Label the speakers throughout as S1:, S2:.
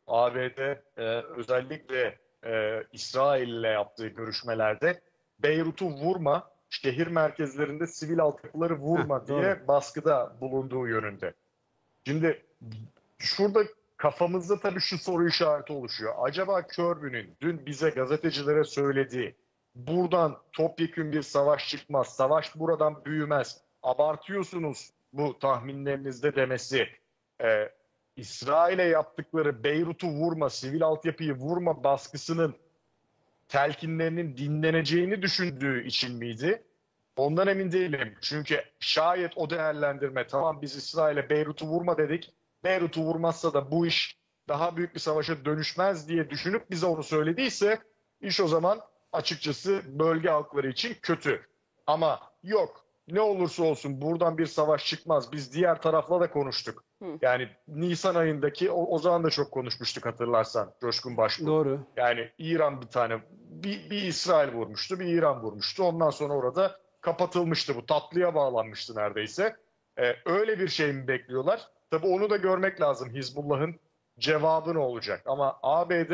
S1: ABD özellikle İsrail ile yaptığı görüşmelerde Beyrut'u vurma, şehir merkezlerinde sivil altyapıları vurma
S2: Doğru.
S1: diye baskıda bulunduğu yönünde. Şimdi şurada kafamızda tabii şu soru işareti oluşuyor. Acaba Kirby'nin dün bize gazetecilere söylediği buradan topyekün bir savaş çıkmaz, savaş buradan büyümez, abartıyorsunuz bu tahminlerinizde demesi, e, İsrail'e yaptıkları Beyrut'u vurma, sivil altyapıyı vurma baskısının telkinlerinin dinleneceğini düşündüğü için miydi? Ondan emin değilim. Çünkü şayet o değerlendirme tamam biz İsrail'e Beyrut'u vurma dedik. Beyrut'u vurmazsa da bu iş daha büyük bir savaşa dönüşmez diye düşünüp bize onu söylediyse iş o zaman açıkçası bölge halkları için kötü. Ama yok ne olursa olsun buradan bir savaş çıkmaz. Biz diğer tarafla da konuştuk. Yani Nisan ayındaki o zaman da çok konuşmuştuk hatırlarsan Coşkun Başbuğ.
S2: Doğru.
S1: Yani İran bir tane bir İsrail vurmuştu, bir İran vurmuştu. Ondan sonra orada kapatılmıştı bu. Tatlıya bağlanmıştı neredeyse. Öyle bir şey mi bekliyorlar? Tabii onu da görmek lazım. Hizbullah'ın cevabı ne olacak? Ama ABD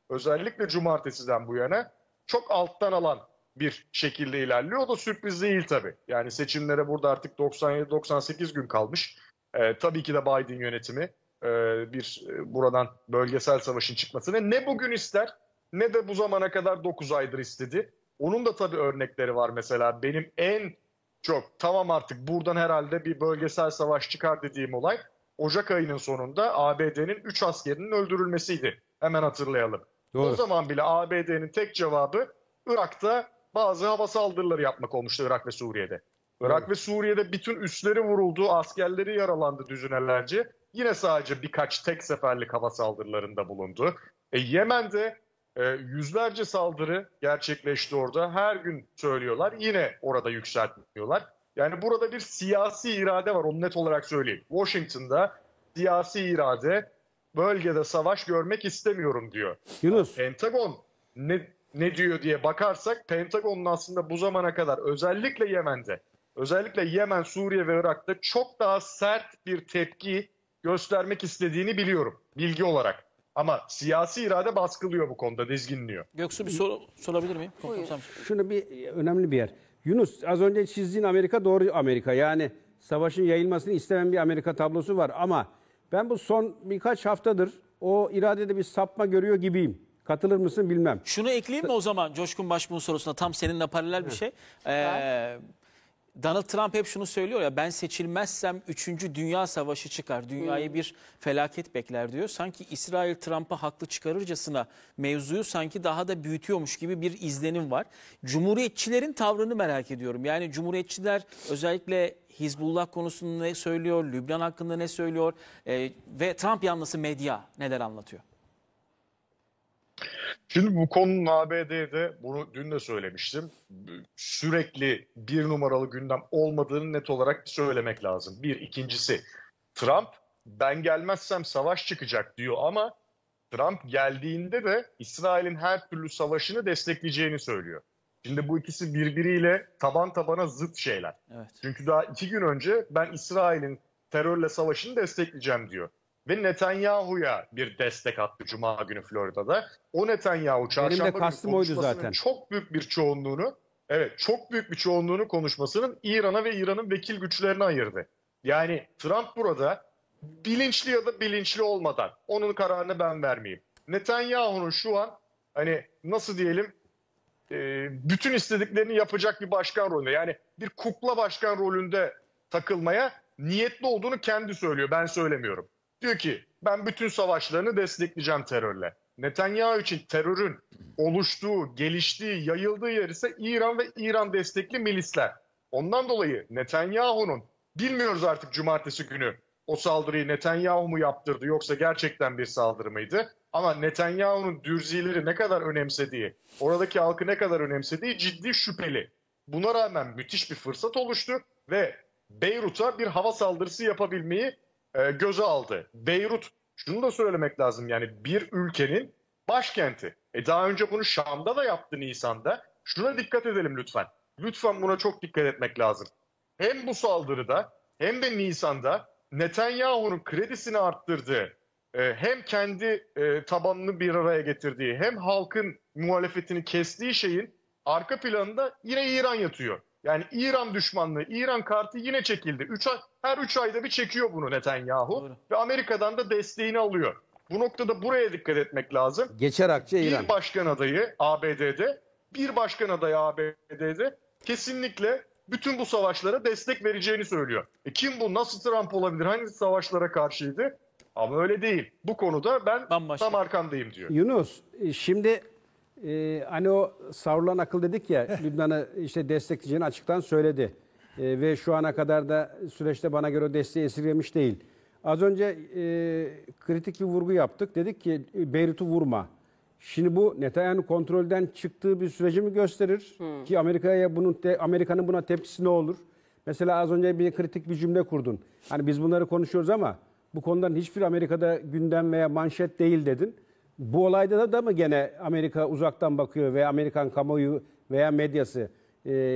S1: özellikle cumartesiden bu yana çok alttan alan bir şekilde ilerliyor. O da sürpriz değil tabii. Yani seçimlere burada artık 97-98 gün kalmış. Tabii ki de Biden yönetimi buradan bölgesel savaşın çıkmasını ne bugün ister ne de bu zamana kadar 9 aydır istedi. Onun da tabii örnekleri var mesela. Benim en çok tamam artık buradan herhalde bir bölgesel savaş çıkar dediğim olay Ocak ayının sonunda ABD'nin 3 askerinin öldürülmesiydi. Hemen hatırlayalım.
S2: Doğru.
S1: O zaman bile ABD'nin tek cevabı Irak'ta bazı hava saldırıları yapmak olmuştu Irak ve Suriye'de. Irak ve Suriye'de bütün üsleri vuruldu, askerleri yaralandı düzinelerce. Yine sadece birkaç tek seferlik hava saldırılarında bulundu. Yemen'de yüzlerce saldırı gerçekleşti orada. Her gün söylüyorlar. Yine orada yükseltmiyorlar. Yani burada bir siyasi irade var. Onu net olarak söyleyeyim. Washington'da siyasi irade bölgede savaş görmek istemiyorum diyor.
S2: Yunus.
S1: Pentagon ne diyor diye bakarsak Pentagon'un aslında bu zamana kadar özellikle Yemen'de, özellikle Yemen, Suriye ve Irak'ta çok daha sert bir tepki göstermek istediğini biliyorum bilgi olarak. Ama siyasi irade baskılıyor bu konuda, dizginliyor.
S3: Göksu bir soru sorabilir miyim?
S2: Şunu önemli bir yer. Yunus az önce çizdiğin Amerika doğru Amerika. Yani savaşın yayılmasını istemeyen bir Amerika tablosu var. Ama ben bu son birkaç haftadır o iradede bir sapma görüyor gibiyim. Katılır mısın bilmem.
S3: Şunu ekleyeyim mi o zaman Coşkun Başbuğ'un sorusuna tam seninle paralel bir şey. Donald Trump hep şunu söylüyor ya ben seçilmezsem 3. Dünya Savaşı çıkar. Dünyayı bir felaket bekler diyor. Sanki İsrail Trump'a haklı çıkarırcasına mevzuyu sanki daha da büyütüyormuş gibi bir izlenim var. Cumhuriyetçilerin tavrını merak ediyorum. Yani Cumhuriyetçiler özellikle Hizbullah konusunda ne söylüyor, Lübnan hakkında ne söylüyor ve Trump yanlısı medya neler anlatıyor?
S1: Şimdi bu konunun ABD'de bunu dün de söylemiştim. Sürekli bir numaralı gündem olmadığını net olarak söylemek lazım. Bir. İkincisi Trump ben gelmezsem savaş çıkacak diyor ama Trump geldiğinde de İsrail'in her türlü savaşını destekleyeceğini söylüyor. Şimdi bu ikisi birbiriyle taban tabana zıt şeyler.
S3: Evet.
S1: Çünkü daha 2 gün önce ben İsrail'in terörle savaşını destekleyeceğim diyor. Ve Netanyahu'ya bir destek attı Cuma günü Florida'da. O Netanyahu çarşamba günü
S2: kastım oydu
S1: konuşmasının
S2: zaten.
S1: çok büyük bir çoğunluğunu, evet çok büyük bir çoğunluğunu konuşmasının İran'a ve İran'ın vekil güçlerine ayırdı. Yani Trump burada bilinçli ya da bilinçli olmadan onun kararını ben vermeyeyim. Netanyahu'nun şu an hani nasıl diyelim bütün istediklerini yapacak bir başkan rolünde. Yani bir kukla başkan rolünde takılmaya niyetli olduğunu kendi söylüyor. Ben söylemiyorum. Diyor ki ben bütün savaşlarını destekleyeceğim terörle. Netanyahu için terörün oluştuğu, geliştiği, yayıldığı yer ise İran ve İran destekli milisler. Ondan dolayı Netanyahu'nun bilmiyoruz artık cumartesi günü o saldırıyı Netanyahu mu yaptırdı yoksa gerçekten bir saldırı mıydı? Ama Netanyahu'nun dürzileri ne kadar önemsediği, oradaki halkı ne kadar önemsediği ciddi şüpheli. Buna rağmen müthiş bir fırsat oluştu ve Beyrut'a bir hava saldırısı yapabilmeyi göze aldı. Beyrut, şunu da söylemek lazım yani bir ülkenin başkenti. Daha önce bunu Şam'da da yaptı Nisan'da. Şuna dikkat edelim lütfen. Lütfen buna çok dikkat etmek lazım. Hem bu saldırıda hem de Nisan'da Netanyahu'nun kredisini arttırdığı hem kendi tabanını bir araya getirdiği hem halkın muhalefetini kestiği şeyin arka planında yine İran yatıyor. Yani İran düşmanlığı, İran kartı yine çekildi. Her 3 ayda bir çekiyor bunu Netanyahu.
S3: Doğru.
S1: Ve Amerika'dan da desteğini alıyor. Bu noktada buraya dikkat etmek lazım.
S2: Geçer akçe İran.
S1: Bir başkan adayı ABD'de kesinlikle bütün bu savaşlara destek vereceğini söylüyor. Kim bu? Nasıl Trump olabilir? Hangi savaşlara karşıydı? Ama öyle değil. Bu konuda ben
S3: Bambaşka.
S1: tam arkandayım diyor.
S2: Yunus, şimdi hani o savrulan akıl dedik ya, Lübnan'ı işte destekleyeceğini açıktan söyledi. Ve şu ana kadar da süreçte bana göre o desteği esirgemiş değil. Az önce kritik bir vurgu yaptık. Dedik ki Beyrut'u vurma. Şimdi bu Netanyahu'nun kontrolden çıktığı bir süreci mi gösterir? Ki Amerika'nın buna tepkisi ne olur? Mesela az önce bir kritik bir cümle kurdun. Hani biz bunları konuşuyoruz ama bu konuların hiçbir Amerika'da gündem veya manşet değil dedin. Bu olayda da mı gene Amerika uzaktan bakıyor veya Amerikan kamuoyu veya medyası,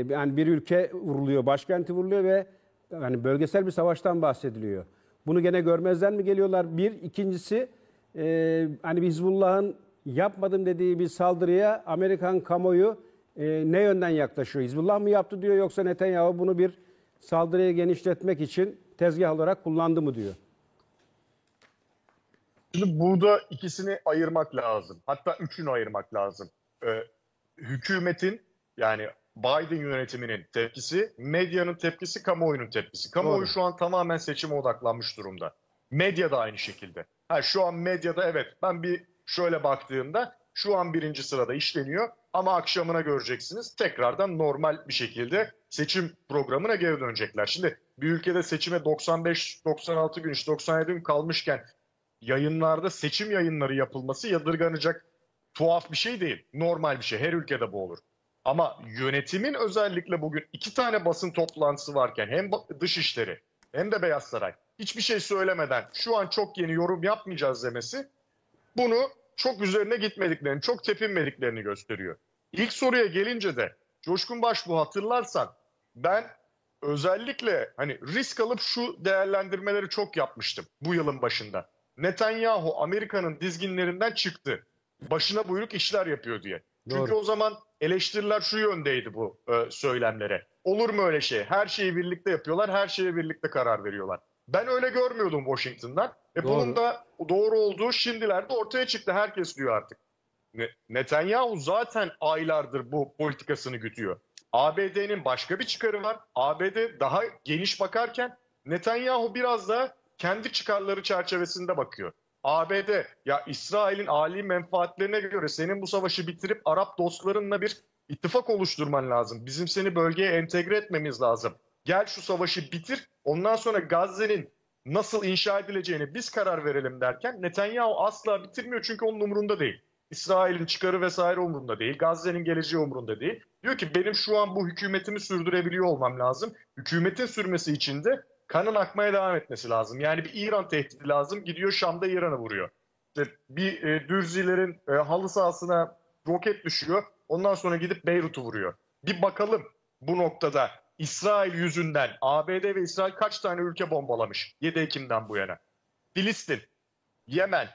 S2: yani bir ülke vuruluyor, başkenti vuruluyor ve yani bölgesel bir savaştan bahsediliyor. Bunu gene görmezden mi geliyorlar? Bir, ikincisi hani Hizbullah'ın yapmadım dediği bir saldırıya Amerikan kamuoyu ne yönden yaklaşıyor? Hizbullah mı yaptı diyor, yoksa Netanyahu bunu bir saldırıya genişletmek için tezgah olarak kullandı mı diyor?
S1: Şimdi burada ikisini ayırmak lazım. Hatta üçünü ayırmak lazım. Hükümetin, yani Biden yönetiminin tepkisi, medyanın tepkisi, kamuoyunun tepkisi. Kamuoyu
S2: Doğru.
S1: şu an tamamen seçime odaklanmış durumda. Medya da aynı şekilde. Şu an medyada evet, ben bir şöyle baktığımda şu an birinci sırada işleniyor ama akşamına göreceksiniz tekrardan normal bir şekilde seçim programına geri dönecekler. Şimdi bir ülkede seçime 95-96 gün, 97 gün kalmışken yayınlarda seçim yayınları yapılması yadırganacak tuhaf bir şey değil. Normal bir şey. Her ülkede bu olur. Ama yönetimin özellikle bugün 2 tane basın toplantısı varken hem Dışişleri hem de Beyaz Saray hiçbir şey söylemeden şu an çok yeni yorum yapmayacağız demesi bunu çok üzerine gitmediklerini, çok tepinmediklerini gösteriyor. İlk soruya gelince de Coşkun Başbuğ, hatırlarsan ben özellikle hani risk alıp şu değerlendirmeleri çok yapmıştım bu yılın başında. Netanyahu Amerika'nın dizginlerinden çıktı. Başına buyruk işler yapıyor diye. Çünkü
S2: Doğru.
S1: o zaman eleştiriler şu yöndeydi bu söylemlere. Olur mu öyle şey? Her şeyi birlikte yapıyorlar, her şeye birlikte karar veriyorlar. Ben öyle görmüyordum Washington'dan.
S2: Doğru.
S1: Bunun da doğru olduğu şimdilerde ortaya çıktı. Herkes diyor artık. Netanyahu zaten aylardır bu politikasını gütüyor. ABD'nin başka bir çıkarı var. ABD daha geniş bakarken Netanyahu biraz da kendi çıkarları çerçevesinde bakıyor. ABD, ya İsrail'in âli menfaatlerine göre senin bu savaşı bitirip Arap dostlarınla bir ittifak oluşturman lazım. Bizim seni bölgeye entegre etmemiz lazım. Gel şu savaşı bitir, ondan sonra Gazze'nin nasıl inşa edileceğini biz karar verelim derken Netanyahu asla bitirmiyor çünkü onun umurunda değil. İsrail'in çıkarı vesaire umurunda değil. Gazze'nin geleceği umurunda değil. Diyor ki benim şu an bu hükümetimi sürdürebiliyor olmam lazım. Hükümetin sürmesi için de kanın akmaya devam etmesi lazım. Yani bir İran tehdidi lazım. Gidiyor Şam'da İran'ı vuruyor. İşte bir Dürzilerin halı sahasına roket düşüyor. Ondan sonra gidip Beyrut'u vuruyor. Bir bakalım bu noktada İsrail yüzünden ABD ve İsrail kaç tane ülke bombalamış 7 Ekim'den bu yana. Filistin, Yemen,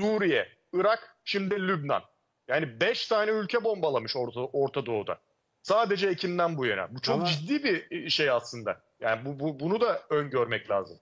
S1: Suriye, Irak, şimdi Lübnan. Yani 5 tane ülke bombalamış Orta Doğu'da. Sadece Ekim'den bu yana. Bu çok
S2: Ama-
S1: ciddi bir şey aslında. Yani bunu da öngörmek lazım.